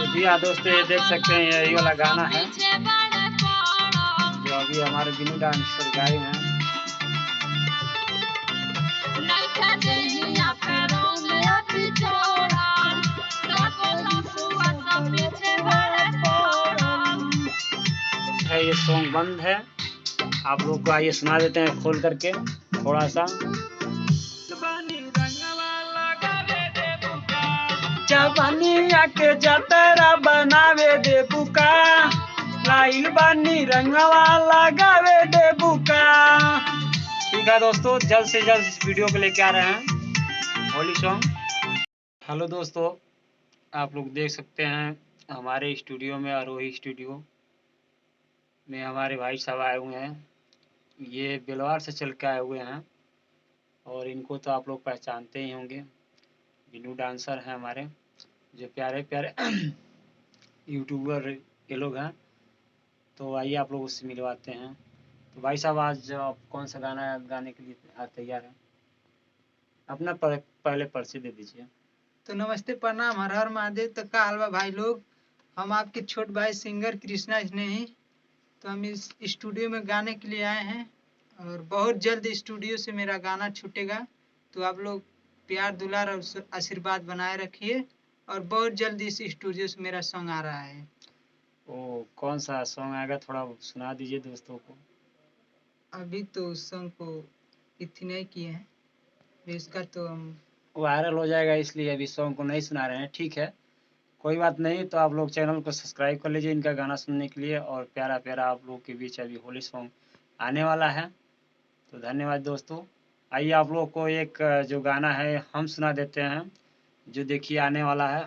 जी हाँ दोस्तों, ये देख सकते हैं यही वाला गाना है जो अभी हमारे बिनू डांसर गाए हैं। ये सॉन्ग बंद है, आप लोग को आइए सुना देते हैं खोल करके थोड़ा सा। जवानिया के जतरा बनावे दे बुका, लाइल बानी रंगवा लगावे दे बुका। ठीक है दोस्तों, जल्द से जल्द इस वीडियो को लेके आ रहे हैं होली सॉन्ग। हेलो दोस्तों, आप लोग देख सकते हैं हमारे स्टूडियो में, आरोही स्टूडियो में हमारे भाई साहब आए हुए हैं। ये बिलवार से चल के आए हुए हैं और इनको तो आप लोग पहचानते ही होंगे। बिनू डांसर हैं हमारे, जो प्यारे प्यारे यूट्यूबर ये लोग हैं। तो आइए आप लोग उससे मिलवाते हैं। तो भाई साहब, आज आप कौन सा गाना गाने के लिए तैयार हैं? अपना पहले परिचय दे दीजिए। तो नमस्ते, प्रणाम, हर हर महादेव। तो का हलवा भाई लोग, हम आपके छोट भाई सिंगर कृष्णा स्नेही। तो हम इस स्टूडियो में गाने के लिए आए हैं और बहुत जल्द स्टूडियो से मेरा गाना छूटेगा। तो आप लोग प्यार दुलार और आशीर्वाद बनाए रखिए और बहुत जल्द इस स्टूडियो से मेरा सॉन्ग आ रहा है। ओ, कौन सा सॉन्ग आएगा, थोड़ा सुना दीजिए दोस्तों को। अभी तो उस सॉन्ग को इतनी नहीं किए हैं, इसका तो हम वायरल हो जाएगा इसलिए अभी सॉन्ग को नहीं सुना रहे हैं। ठीक है, कोई बात नहीं। तो आप लोग चैनल को सब्सक्राइब कर लीजिए इनका गाना सुनने के लिए। और प्यारा प्यारा आप लोग के बीच अभी होली सॉन्ग आने वाला है। तो धन्यवाद दोस्तों। आइए आप लोग को एक जो गाना है हम सुना देते हैं, जो देखिए आने वाला है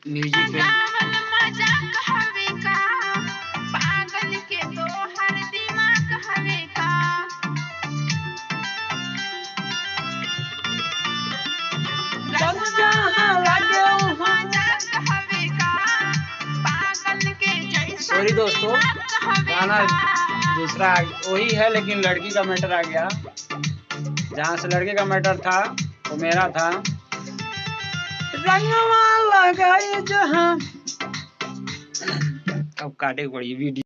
म्यूजिक पे। सॉरी दोस्तों, गाना दूसरा वही है लेकिन लड़की का मैटर आ गया। जहाँ से लड़के का मैटर था वो मेरा था। रंगवा लगाई जहाँ अब काटे पड़ी वीडियो।